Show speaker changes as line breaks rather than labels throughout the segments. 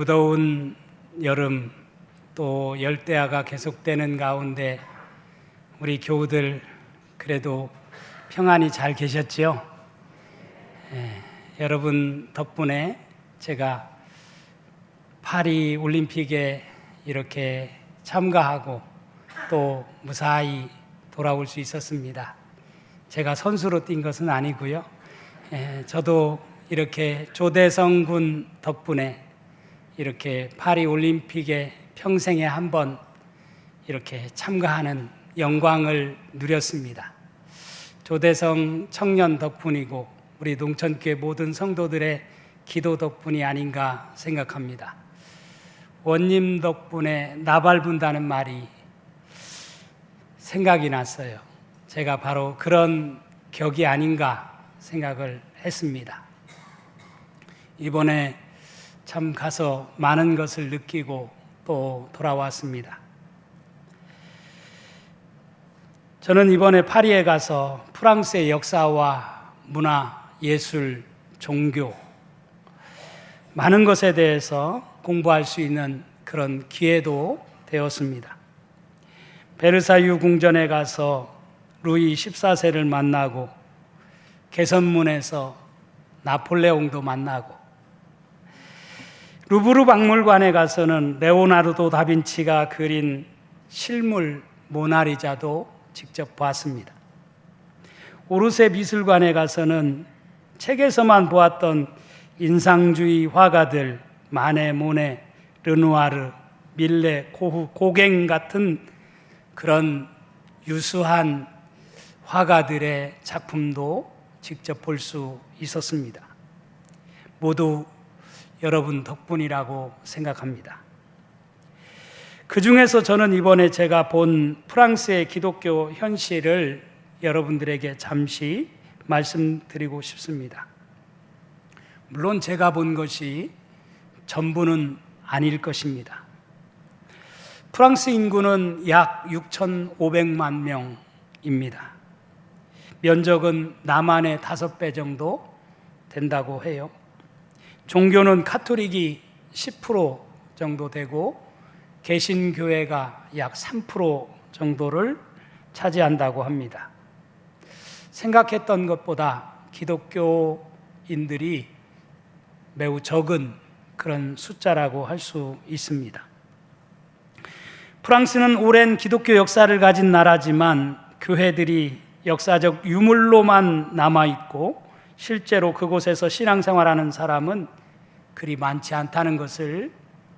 무더운 여름 또 열대야가 계속되는 가운데 우리 교우들 그래도 평안히 잘 계셨지요? 여러분 덕분에 제가 파리 올림픽에 이렇게 참가하고 또 무사히 돌아올 수 있었습니다. 제가 선수로 뛴 것은 아니고요. 저도 이렇게 조대성 군 덕분에 이렇게 파리 올림픽에 평생에 한 번 이렇게 참가하는 영광을 누렸습니다. 조대성 청년 덕분이고 우리 농천교회 모든 성도들의 기도 덕분이 아닌가 생각합니다. 원님 덕분에 나발분다는 말이 생각이 났어요. 제가 바로 그런 격이 아닌가 생각을 했습니다. 이번에 참 가서 많은 것을 느끼고 또 돌아왔습니다. 저는 이번에 파리에 가서 프랑스의 역사와 문화, 예술, 종교 많은 것에 대해서 공부할 수 있는 그런 기회도 되었습니다. 베르사유 궁전에 가서 루이 14세를 만나고 개선문에서 나폴레옹도 만나고 루브르 박물관에 가서는 레오나르도 다빈치가 그린 실물 모나리자도 직접 봤습니다. 오르세 미술관에 가서는 책에서만 보았던 인상주의 화가들 마네, 모네, 르누아르, 밀레, 고갱 같은 그런 유수한 화가들의 작품도 직접 볼 수 있었습니다. 모두 여러분 덕분이라고 생각합니다. 그 중에서 저는 이번에 제가 본 프랑스의 기독교 현실을 여러분들에게 잠시 말씀드리고 싶습니다. 물론 제가 본 것이 전부는 아닐 것입니다. 프랑스 인구는 약 6,500만 명입니다. 면적은 남한의 5배 정도 된다고 해요. 종교는 카톨릭이 10% 정도 되고 개신교회가 약 3% 정도를 차지한다고 합니다. 생각했던 것보다 기독교인들이 매우 적은 그런 숫자라고 할 수 있습니다. 프랑스는 오랜 기독교 역사를 가진 나라지만 교회들이 역사적 유물로만 남아있고 실제로 그곳에서 신앙생활하는 사람은 그리 많지 않다는 것을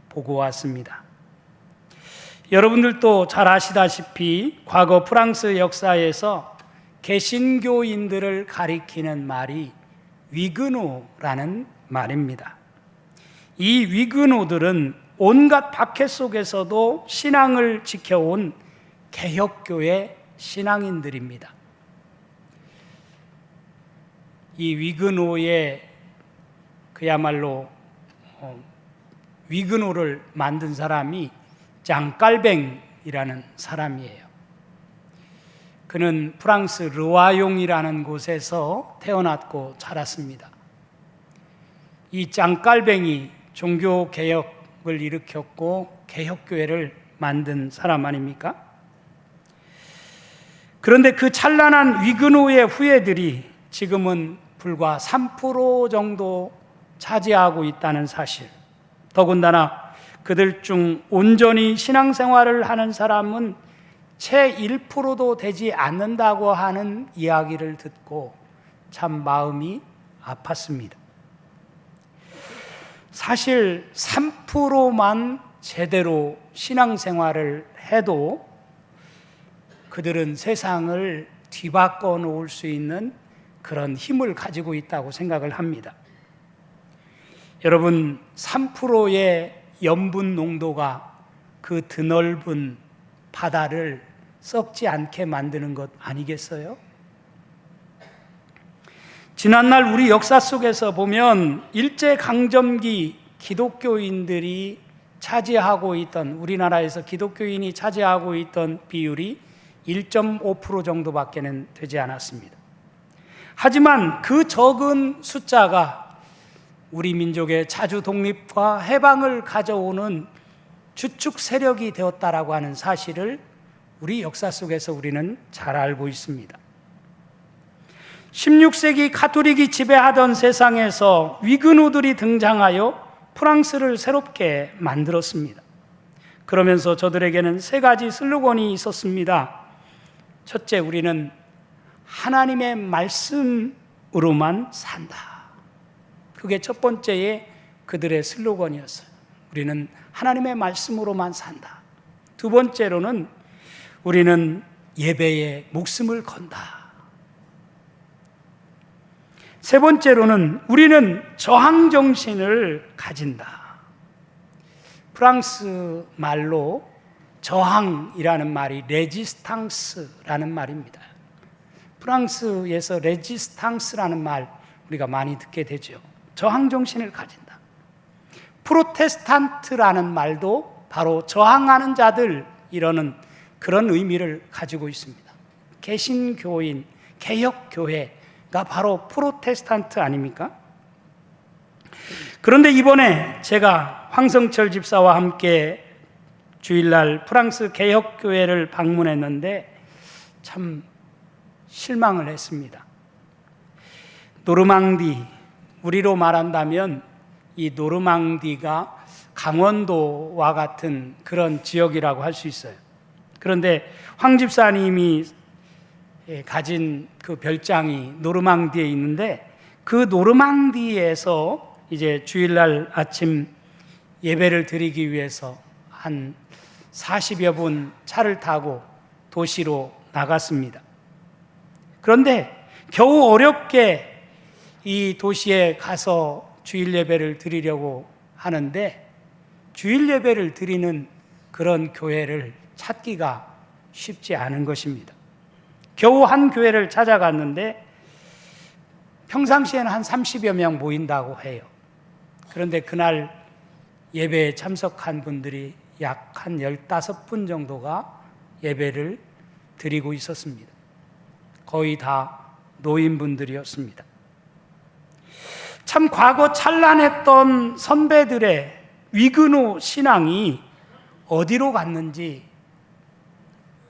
보고 왔습니다. 여러분들도 잘 아시다시피 과거 프랑스 역사에서 개신교인들을 가리키는 말이 위그노라는 말입니다. 이 위그노들은 온갖 박해 속에서도 신앙을 지켜온 개혁교회 신앙인들입니다. 이 위그노의 그야말로 위그노를 만든 사람이 장깔뱅이라는 사람이에요. 그는 프랑스 르와용이라는 곳에서 태어났고 자랐습니다. 이 장깔뱅이 종교개혁을 일으켰고 개혁교회를 만든 사람 아닙니까? 그런데 그 찬란한 위그노의 후예들이 지금은 불과 3% 정도 차지하고 있다는 사실, 더군다나 그들 중 온전히 신앙생활을 하는 사람은 채 1%도 되지 않는다고 하는 이야기를 듣고 참 마음이 아팠습니다. 사실 3%만 제대로 신앙생활을 해도 그들은 세상을 뒤바꿔 놓을 수 있는 그런 힘을 가지고 있다고 생각을 합니다. 여러분, 3%의 염분 농도가 그 드넓은 바다를 썩지 않게 만드는 것 아니겠어요? 지난날 우리 역사 속에서 보면 일제강점기 기독교인들이 차지하고 있던, 우리나라에서 기독교인이 차지하고 있던 비율이 1.5% 정도밖에는 되지 않았습니다. 하지만 그 적은 숫자가 우리 민족의 자주 독립과 해방을 가져오는 주축 세력이 되었다라고 하는 사실을 우리 역사 속에서 우리는 잘 알고 있습니다. 16세기 가톨릭이 지배하던 세상에서 위그노들이 등장하여 프랑스를 새롭게 만들었습니다. 그러면서 저들에게는 세 가지 슬로건이 있었습니다. 첫째, 우리는 하나님의 말씀으로만 산다. 그게 첫 번째의 그들의 슬로건이었어요. 우리는 하나님의 말씀으로만 산다. 두 번째로는 우리는 예배에 목숨을 건다. 세 번째로는 우리는 저항 정신을 가진다. 프랑스 말로 저항이라는 말이 레지스탕스라는 말입니다. 프랑스에서 레지스탕스라는 말 우리가 많이 듣게 되죠. 저항 정신을 가진다. 프로테스탄트라는 말도 바로 저항하는 자들 이러는 그런 의미를 가지고 있습니다. 개신교인, 개혁교회가 바로 프로테스탄트 아닙니까? 그런데 이번에 제가 황성철 집사와 함께 주일날 프랑스 개혁교회를 방문했는데 참 실망을 했습니다. 노르망디, 우리로 말한다면 이 노르망디가 강원도와 같은 그런 지역이라고 할 수 있어요. 그런데 황 집사님이 가진 그 별장이 노르망디에 있는데 그 노르망디에서 이제 주일날 아침 예배를 드리기 위해서 한 40여 분 차를 타고 도시로 나갔습니다. 그런데 겨우 어렵게 이 도시에 가서 주일 예배를 드리려고 하는데 주일 예배를 드리는 그런 교회를 찾기가 쉽지 않은 것입니다. 겨우 한 교회를 찾아갔는데 평상시에는 한 30여 명 모인다고 해요. 그런데 그날 예배에 참석한 분들이 약 한 15분 정도가 예배를 드리고 있었습니다. 거의 다 노인분들이었습니다. 참 과거 찬란했던 선배들의 위그노 신앙이 어디로 갔는지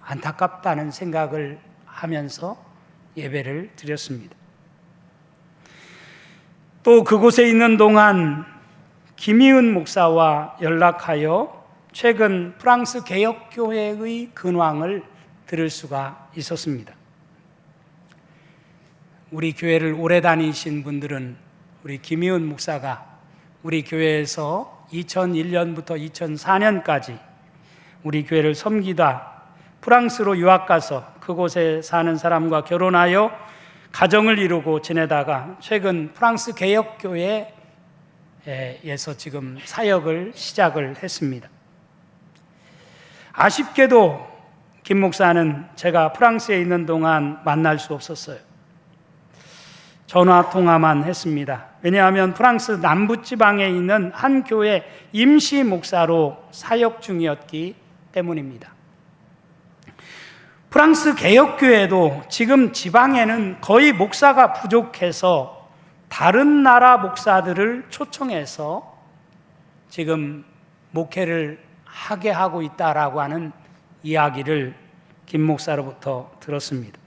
안타깝다는 생각을 하면서 예배를 드렸습니다. 또 그곳에 있는 동안 김희은 목사와 연락하여 최근 프랑스 개혁교회의 근황을 들을 수가 있었습니다. 우리 교회를 오래 다니신 분들은 우리 김희은 목사가 우리 교회에서 2001년부터 2004년까지 우리 교회를 섬기다 프랑스로 유학 가서 그곳에 사는 사람과 결혼하여 가정을 이루고 지내다가 최근 프랑스 개혁교회에서 지금 사역을 시작을 했습니다. 아쉽게도 김 목사는 제가 프랑스에 있는 동안 만날 수 없었어요. 전화 통화만 했습니다. 왜냐하면 프랑스 남부지방에 있는 한 교회 임시 목사로 사역 중이었기 때문입니다. 프랑스 개혁교회도 지금 지방에는 거의 목사가 부족해서 다른 나라 목사들을 초청해서 지금 목회를 하게 하고 있다라고 하는 이야기를 김 목사로부터 들었습니다.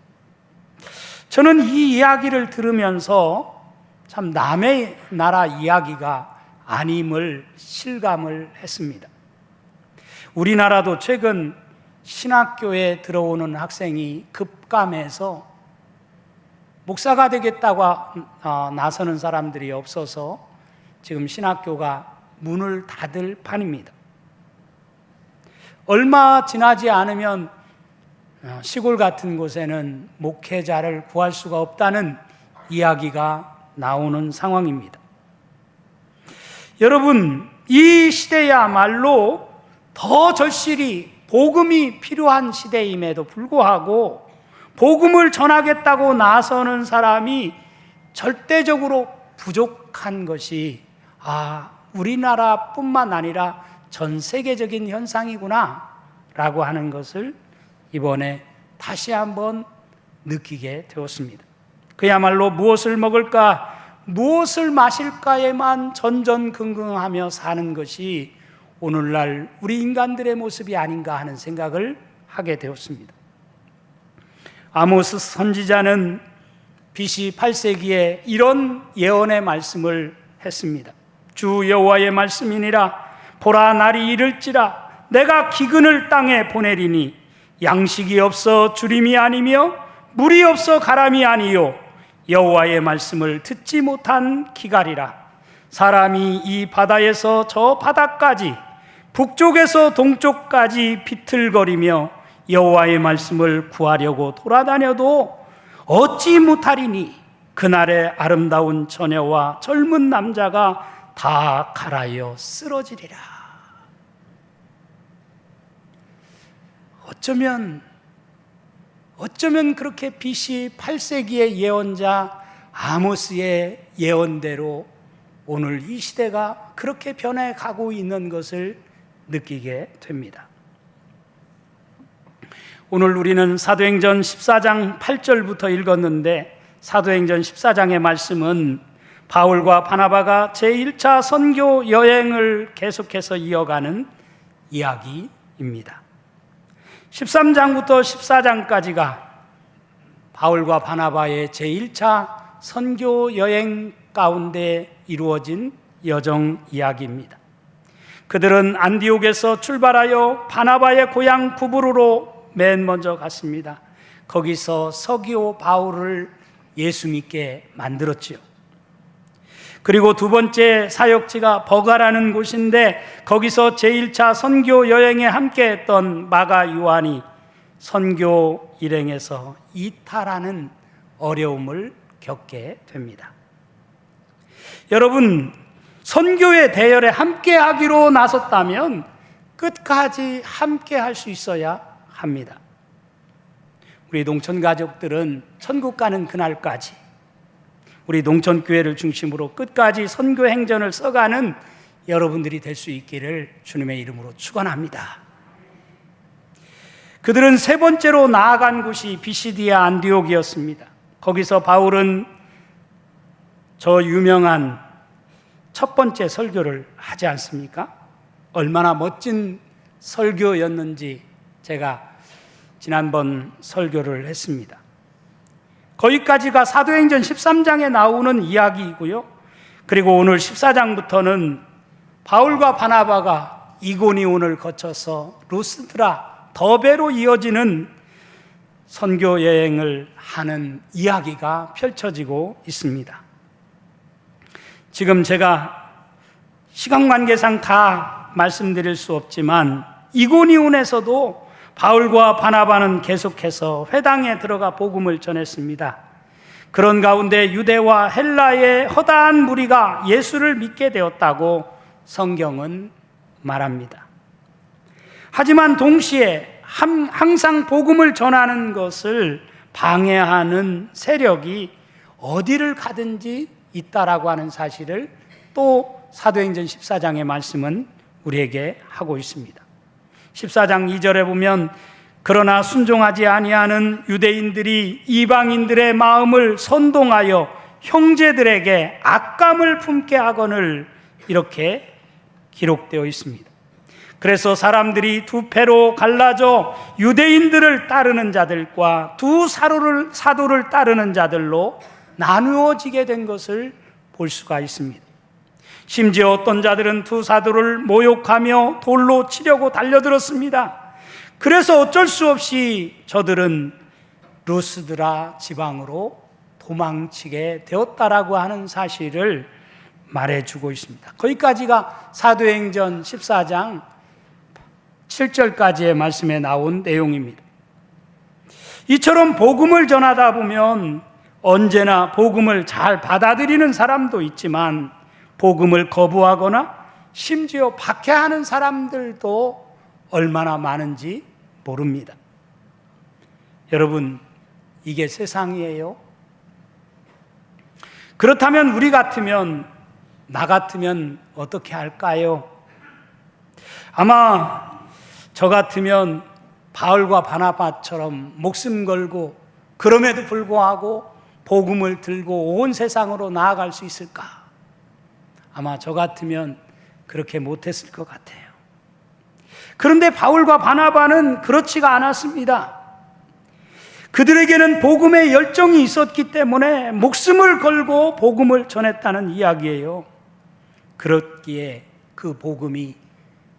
저는 이 이야기를 들으면서 참 남의 나라 이야기가 아님을 실감을 했습니다. 우리나라도 최근 신학교에 들어오는 학생이 급감해서 목사가 되겠다고 나서는 사람들이 없어서 지금 신학교가 문을 닫을 판입니다. 얼마 지나지 않으면 시골 같은 곳에는 목회자를 구할 수가 없다는 이야기가 나오는 상황입니다. 여러분, 이 시대야말로 더 절실히 복음이 필요한 시대임에도 불구하고 복음을 전하겠다고 나서는 사람이 절대적으로 부족한 것이 우리나라뿐만 아니라 전 세계적인 현상이구나 라고 하는 것을 이번에 다시 한번 느끼게 되었습니다. 그야말로 무엇을 먹을까, 무엇을 마실까에만 전전긍긍하며 사는 것이 오늘날 우리 인간들의 모습이 아닌가 하는 생각을 하게 되었습니다. 아모스 선지자는 BC 8세기에 이런 예언의 말씀을 했습니다. 주 여호와의 말씀이니라. 보라, 날이 이를지라. 내가 기근을 땅에 보내리니 양식이 없어 주림이 아니며 물이 없어 가람이 아니요 여호와의 말씀을 듣지 못한 기갈이라. 사람이 이 바다에서 저 바다까지 북쪽에서 동쪽까지 비틀거리며 여호와의 말씀을 구하려고 돌아다녀도 어찌 못하리니 그날의 아름다운 처녀와 젊은 남자가 다 갈아여 쓰러지리라. 어쩌면 그렇게 BC 8세기의 예언자 아모스의 예언대로 오늘 이 시대가 그렇게 변해가고 있는 것을 느끼게 됩니다. 오늘 우리는 사도행전 14장 8절부터 읽었는데, 사도행전 14장의 말씀은 바울과 바나바가 제1차 선교 여행을 계속해서 이어가는 이야기입니다. 13장부터 14장까지가 바울과 바나바의 제1차 선교 여행 가운데 이루어진 여정 이야기입니다. 그들은 안디옥에서 출발하여 바나바의 고향 부브르로 맨 먼저 갔습니다. 거기서 서기오 바울을 예수 믿게 만들었지요. 그리고 두 번째 사역지가 버가라는 곳인데, 거기서 제1차 선교 여행에 함께했던 마가 요한이 선교 일행에서 이탈하는 어려움을 겪게 됩니다. 여러분, 선교의 대열에 함께하기로 나섰다면 끝까지 함께할 수 있어야 합니다. 우리 농촌 가족들은 천국 가는 그날까지 우리 농촌교회를 중심으로 끝까지 선교 행전을 써가는 여러분들이 될 수 있기를 주님의 이름으로 축원합니다. 그들은 세 번째로 나아간 곳이 비시디아 안디옥이었습니다. 거기서 바울은 저 유명한 첫 번째 설교를 하지 않습니까? 얼마나 멋진 설교였는지 제가 지난번 설교를 했습니다. 거기까지가 사도행전 13장에 나오는 이야기이고요. 그리고 오늘 14장부터는 바울과 바나바가 이고니온을 거쳐서 루스드라, 더베로 이어지는 선교 여행을 하는 이야기가 펼쳐지고 있습니다. 지금 제가 시간 관계상 다 말씀드릴 수 없지만 이고니온에서도 바울과 바나바는 계속해서 회당에 들어가 복음을 전했습니다. 그런 가운데 유대와 헬라의 허다한 무리가 예수를 믿게 되었다고 성경은 말합니다. 하지만 동시에 항상 복음을 전하는 것을 방해하는 세력이 어디를 가든지 있다라고 하는 사실을 또 사도행전 14장의 말씀은 우리에게 하고 있습니다. 14장 2절에 보면 그러나 순종하지 아니하는 유대인들이 이방인들의 마음을 선동하여 형제들에게 악감을 품게 하거늘, 이렇게 기록되어 있습니다. 그래서 사람들이 두 패로 갈라져 유대인들을 따르는 자들과 두 사도를 따르는 자들로 나누어지게 된 것을 볼 수가 있습니다. 심지어 어떤 자들은 두 사도를 모욕하며 돌로 치려고 달려들었습니다. 그래서 어쩔 수 없이 저들은 루스드라 지방으로 도망치게 되었다라고 하는 사실을 말해주고 있습니다. 거기까지가 사도행전 14장 7절까지의 말씀에 나온 내용입니다. 이처럼 복음을 전하다 보면 언제나 복음을 잘 받아들이는 사람도 있지만 복음을 거부하거나 심지어 박해하는 사람들도 얼마나 많은지 모릅니다. 여러분, 이게 세상이에요. 그렇다면 우리 같으면, 나 같으면 어떻게 할까요? 아마 저 같으면 바울과 바나바처럼 목숨 걸고 그럼에도 불구하고 복음을 들고 온 세상으로 나아갈 수 있을까? 아마 저 같으면 그렇게 못했을 것 같아요. 그런데 바울과 바나바는 그렇지가 않았습니다. 그들에게는 복음의 열정이 있었기 때문에 목숨을 걸고 복음을 전했다는 이야기예요. 그렇기에 그 복음이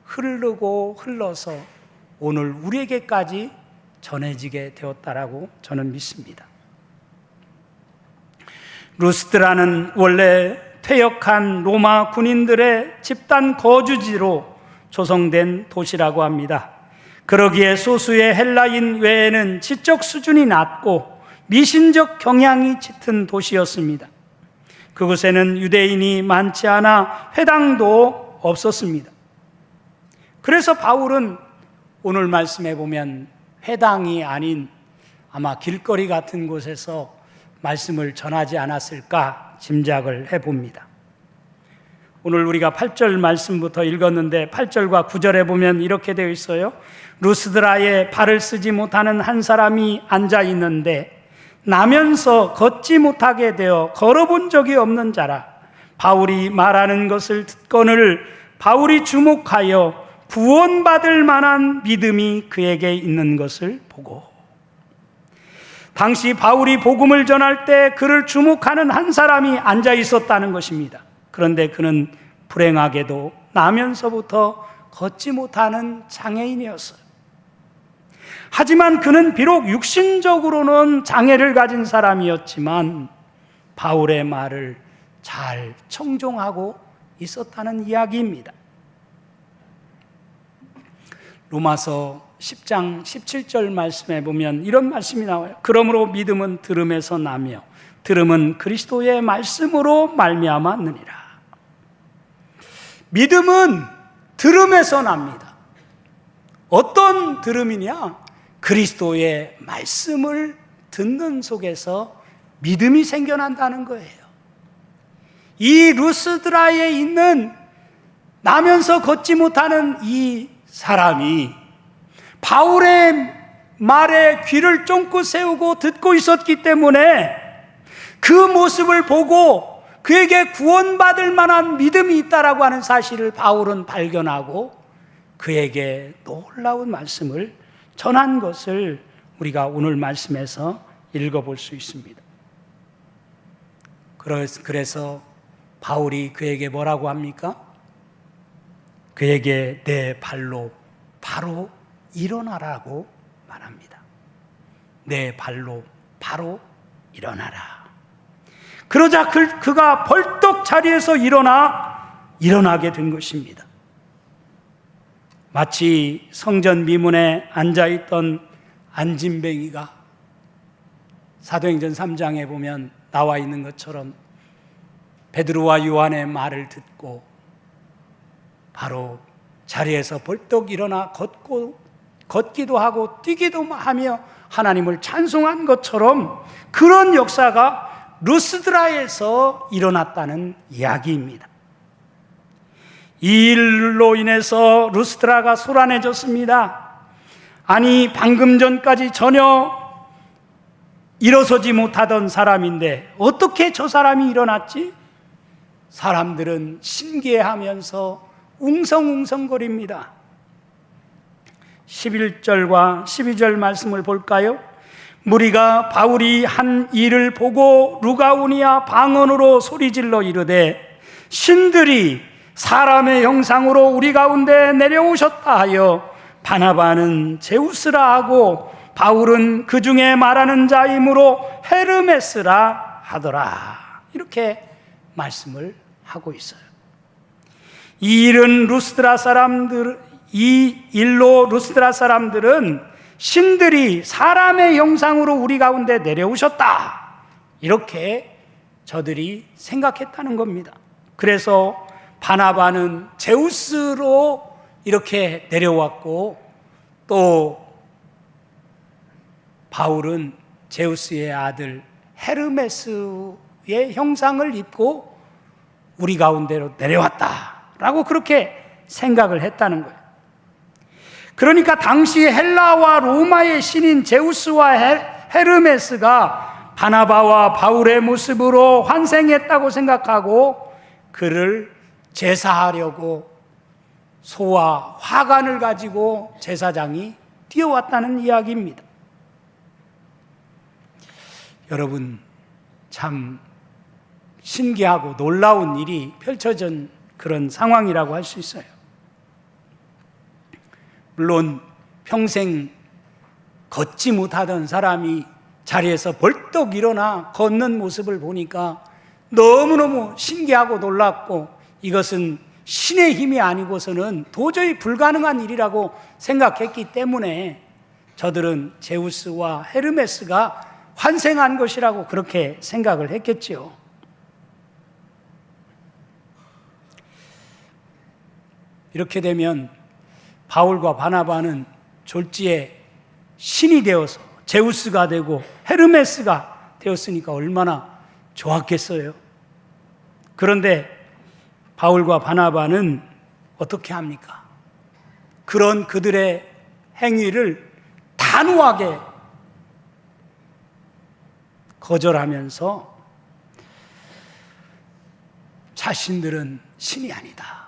흐르고 흘러서 오늘 우리에게까지 전해지게 되었다라고 저는 믿습니다. 루스드라는 원래 퇴역한 로마 군인들의 집단 거주지로 조성된 도시라고 합니다. 그러기에 소수의 헬라인 외에는 지적 수준이 낮고 미신적 경향이 짙은 도시였습니다. 그곳에는 유대인이 많지 않아 회당도 없었습니다. 그래서 바울은 오늘 말씀해 보면 회당이 아닌 아마 길거리 같은 곳에서 말씀을 전하지 않았을까 짐작을 해봅니다. 오늘 우리가 8절 말씀부터 읽었는데 8절과 9절에 보면 이렇게 되어 있어요. 루스드라에 발을 쓰지 못하는 한 사람이 앉아 있는데 나면서 걷지 못하게 되어 걸어본 적이 없는 자라. 바울이 말하는 것을 듣거늘 바울이 주목하여 구원받을 만한 믿음이 그에게 있는 것을 보고, 당시 바울이 복음을 전할 때 그를 주목하는 한 사람이 앉아 있었다는 것입니다. 그런데 그는 불행하게도 나면서부터 걷지 못하는 장애인이었어요. 하지만 그는 비록 육신적으로는 장애를 가진 사람이었지만 바울의 말을 잘 청종하고 있었다는 이야기입니다. 로마서 10장 17절 말씀에 보면 이런 말씀이 나와요. 그러므로 믿음은 들음에서 나며 들음은 그리스도의 말씀으로 말미암았느니라. 믿음은 들음에서 납니다. 어떤 들음이냐? 그리스도의 말씀을 듣는 속에서 믿음이 생겨난다는 거예요. 이 루스드라에 있는 나면서 걷지 못하는 이 사람이 바울의 말에 귀를 쫑긋 세우고 듣고 있었기 때문에 그 모습을 보고 그에게 구원받을 만한 믿음이 있다라고 하는 사실을 바울은 발견하고 그에게 놀라운 말씀을 전한 것을 우리가 오늘 말씀에서 읽어볼 수 있습니다. 그래서 바울이 그에게 뭐라고 합니까? 그에게 내 발로 바로 일어나라고 말합니다. 내 발로 바로 일어나라. 그러자 그가 벌떡 자리에서 일어나게 된 것입니다. 마치 성전 미문에 앉아있던 안진뱅이가 사도행전 3장에 보면 나와 있는 것처럼 베드로와 요한의 말을 듣고 바로 자리에서 벌떡 일어나 걷기도 하고 뛰기도 하며 하나님을 찬송한 것처럼 그런 역사가 루스드라에서 일어났다는 이야기입니다. 이 일로 인해서 루스드라가 소란해졌습니다. 아니, 방금 전까지 전혀 일어서지 못하던 사람인데 어떻게 저 사람이 일어났지? 사람들은 신기해하면서 웅성웅성거립니다. 11절과 12절 말씀을 볼까요? 무리가 바울이 한 일을 보고 루가우니아 방언으로 소리질러 이르되 신들이 사람의 형상으로 우리 가운데 내려오셨다 하여 바나바는 제우스라 하고 바울은 그 중에 말하는 자이므로 헤르메스라 하더라. 이렇게 말씀을 하고 있어요. 이 일로 루스드라 사람들은 신들이 사람의 형상으로 우리 가운데 내려오셨다, 이렇게 저들이 생각했다는 겁니다. 그래서 바나바는 제우스로 이렇게 내려왔고 또 바울은 제우스의 아들 헤르메스의 형상을 입고 우리 가운데로 내려왔다라고 그렇게 생각을 했다는 거예요. 그러니까 당시 헬라와 로마의 신인 제우스와 헤르메스가 바나바와 바울의 모습으로 환생했다고 생각하고 그를 제사하려고 소와 화관을 가지고 제사장이 뛰어왔다는 이야기입니다. 여러분, 참 신기하고 놀라운 일이 펼쳐진 그런 상황이라고 할 수 있어요. 물론 평생 걷지 못하던 사람이 자리에서 벌떡 일어나 걷는 모습을 보니까 너무너무 신기하고 놀랍고, 이것은 신의 힘이 아니고서는 도저히 불가능한 일이라고 생각했기 때문에 저들은 제우스와 헤르메스가 환생한 것이라고 그렇게 생각을 했겠지요. 이렇게 되면 바울과 바나바는 졸지에 신이 되어서 제우스가 되고 헤르메스가 되었으니까 얼마나 좋았겠어요. 그런데 바울과 바나바는 어떻게 합니까? 그런 그들의 행위를 단호하게 거절하면서 자신들은 신이 아니다,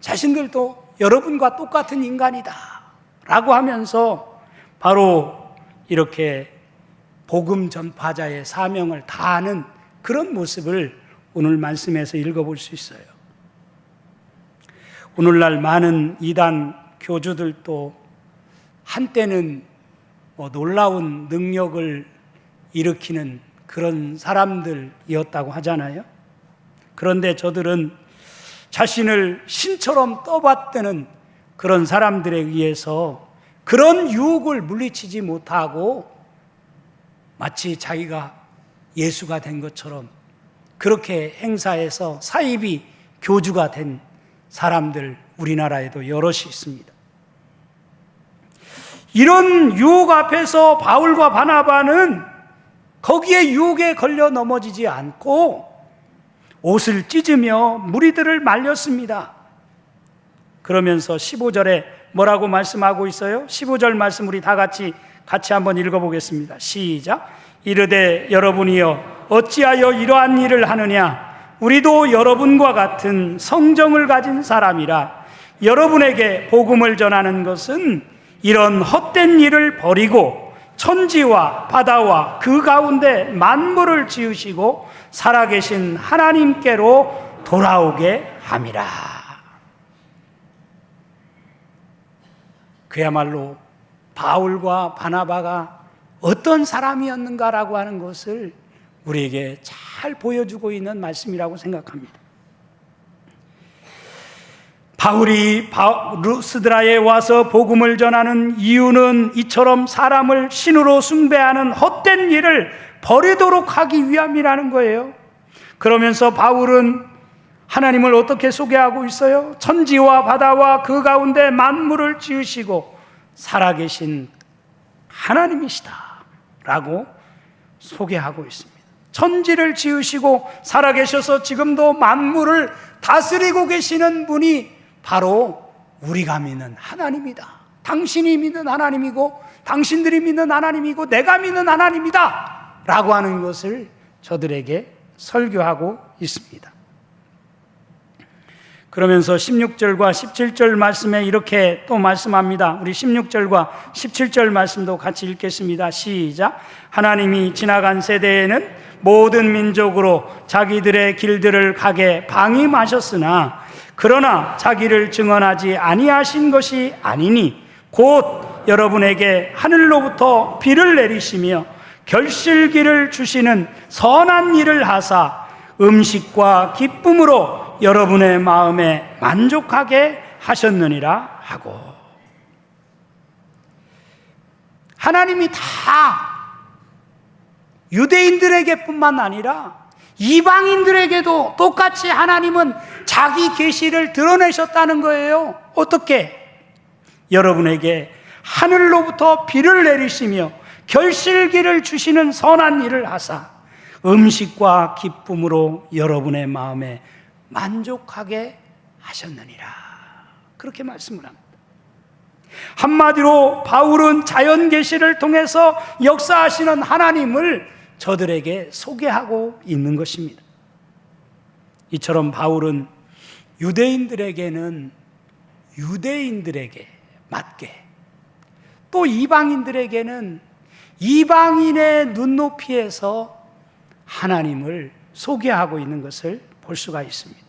자신들도 여러분과 똑같은 인간이다 라고 하면서 바로 이렇게 복음 전파자의 사명을 다하는 그런 모습을 오늘 말씀에서 읽어볼 수 있어요. 오늘날 많은 이단 교주들도 한때는 놀라운 능력을 일으키는 그런 사람들이었다고 하잖아요. 그런데 저들은 자신을 신처럼 떠받드는 그런 사람들에 의해서 그런 유혹을 물리치지 못하고 마치 자기가 예수가 된 것처럼 그렇게 행사해서 사이비 교주가 된 사람들 우리나라에도 여럿이 있습니다. 이런 유혹 앞에서 바울과 바나바는 거기에 유혹에 걸려 넘어지지 않고 옷을 찢으며 무리들을 말렸습니다. 그러면서 15절에 뭐라고 말씀하고 있어요? 15절 말씀 우리 다 같이 한번 읽어보겠습니다. 시작. 이르되 여러분이여 어찌하여 이러한 일을 하느냐? 우리도 여러분과 같은 성정을 가진 사람이라. 여러분에게 복음을 전하는 것은 이런 헛된 일을 버리고 천지와 바다와 그 가운데 만물을 지으시고 살아계신 하나님께로 돌아오게 함이라. 그야말로 바울과 바나바가 어떤 사람이었는가라고 하는 것을 우리에게 잘 보여주고 있는 말씀이라고 생각합니다. 바울이 루스드라에 와서 복음을 전하는 이유는 이처럼 사람을 신으로 숭배하는 헛된 일을 버리도록 하기 위함이라는 거예요. 그러면서 바울은 하나님을 어떻게 소개하고 있어요? 천지와 바다와 그 가운데 만물을 지으시고 살아계신 하나님이시다 라고 소개하고 있습니다. 천지를 지으시고 살아계셔서 지금도 만물을 다스리고 계시는 분이 바로 우리가 믿는 하나님이다. 당신이 믿는 하나님이고 당신들이 믿는 하나님이고 내가 믿는 하나님이다 라고 하는 것을 저들에게 설교하고 있습니다. 그러면서 16절과 17절 말씀에 이렇게 또 말씀합니다. 우리 16절과 17절 말씀도 같이 읽겠습니다. 시작. 하나님이 지나간 세대에는 모든 민족으로 자기들의 길들을 가게 방임하셨으나 그러나 자기를 증언하지 아니하신 것이 아니니 곧 여러분에게 하늘로부터 비를 내리시며 결실기를 주시는 선한 일을 하사 음식과 기쁨으로 여러분의 마음에 만족하게 하셨느니라 하고, 하나님이 다 유대인들에게 뿐만 아니라 이방인들에게도 똑같이 하나님은 자기 계시를 드러내셨다는 거예요. 어떻게? 여러분에게 하늘로부터 비를 내리시며 결실기를 주시는 선한 일을 하사 음식과 기쁨으로 여러분의 마음에 만족하게 하셨느니라. 그렇게 말씀을 합니다. 한마디로 바울은 자연 계시를 통해서 역사하시는 하나님을 저들에게 소개하고 있는 것입니다. 이처럼 바울은 유대인들에게는 유대인들에게 맞게, 또 이방인들에게는 이방인의 눈높이에서 하나님을 소개하고 있는 것을 볼 수가 있습니다.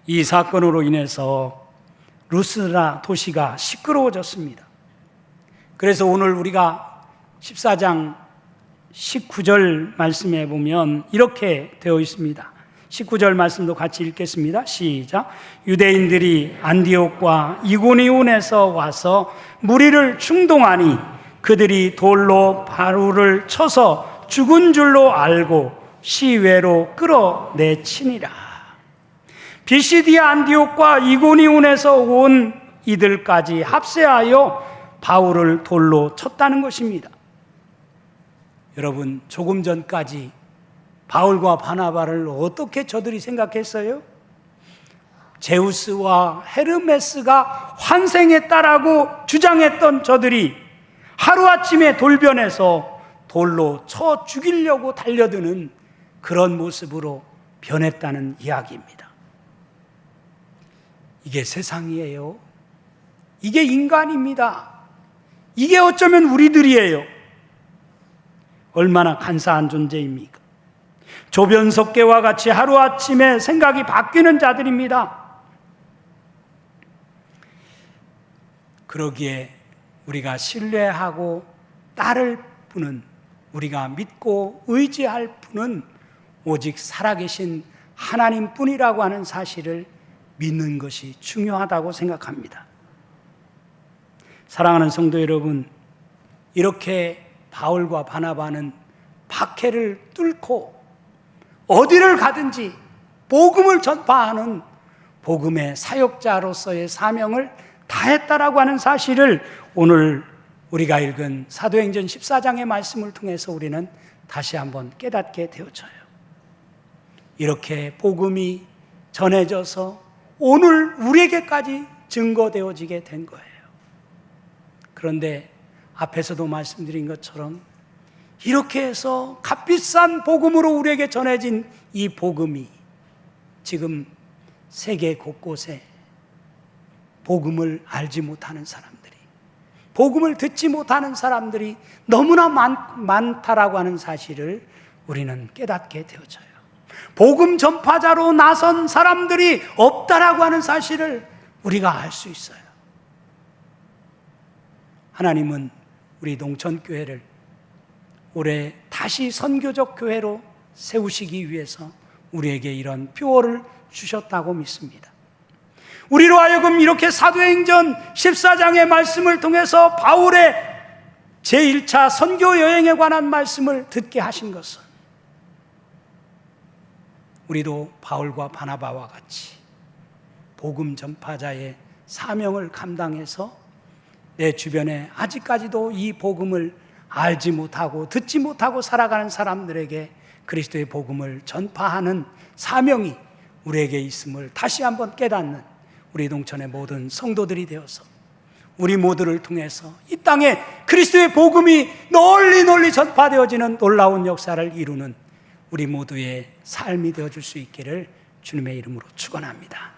이 사건으로 인해서 루스드라 도시가 시끄러워졌습니다. 그래서 오늘 우리가 14장 19절 말씀에 보면 이렇게 되어 있습니다. 19절 말씀도 같이 읽겠습니다. 시작. 유대인들이 안디옥과 이고니온에서 와서 무리를 충동하니 그들이 돌로 바울을 쳐서 죽은 줄로 알고 시외로 끌어내치니라. 비시디아 안디옥과 이고니온에서 온 이들까지 합세하여 바울을 돌로 쳤다는 것입니다. 여러분, 조금 전까지 바울과 바나바를 어떻게 저들이 생각했어요? 제우스와 헤르메스가 환생했다라고 주장했던 저들이 하루아침에 돌변해서 돌로 쳐 죽이려고 달려드는 그런 모습으로 변했다는 이야기입니다. 이게 세상이에요. 이게 인간입니다. 이게 어쩌면 우리들이에요. 얼마나 간사한 존재입니까? 조변석계와 같이 하루아침에 생각이 바뀌는 자들입니다. 그러기에 우리가 신뢰하고 따를 분은, 우리가 믿고 의지할 분은 오직 살아계신 하나님뿐이라고 하는 사실을 믿는 것이 중요하다고 생각합니다. 사랑하는 성도 여러분, 이렇게 바울과 바나바는 박해를 뚫고 어디를 가든지 복음을 전파하는 복음의 사역자로서의 사명을 다했다라고 하는 사실을 오늘 우리가 읽은 사도행전 14장의 말씀을 통해서 우리는 다시 한번 깨닫게 되어져요. 이렇게 복음이 전해져서 오늘 우리에게까지 증거되어지게 된 거예요. 그런데 앞에서도 말씀드린 것처럼 이렇게 해서 값비싼 복음으로 우리에게 전해진 이 복음이 지금 세계 곳곳에 복음을 알지 못하는 사람들이, 복음을 듣지 못하는 사람들이 너무나 많다라고 하는 사실을 우리는 깨닫게 되어져요. 복음 전파자로 나선 사람들이 없다라고 하는 사실을 우리가 알 수 있어요. 하나님은 우리 농천교회를 올해 다시 선교적 교회로 세우시기 위해서 우리에게 이런 표어를 주셨다고 믿습니다. 우리로 하여금 이렇게 사도행전 14장의 말씀을 통해서 바울의 제1차 선교 여행에 관한 말씀을 듣게 하신 것은 우리도 바울과 바나바와 같이 복음 전파자의 사명을 감당해서 내 주변에 아직까지도 이 복음을 알지 못하고 듣지 못하고 살아가는 사람들에게 그리스도의 복음을 전파하는 사명이 우리에게 있음을 다시 한번 깨닫는 우리 동천의 모든 성도들이 되어서 우리 모두를 통해서 이 땅에 그리스도의 복음이 널리 전파되어지는 놀라운 역사를 이루는 우리 모두의 삶이 되어줄 수 있기를 주님의 이름으로 축원합니다.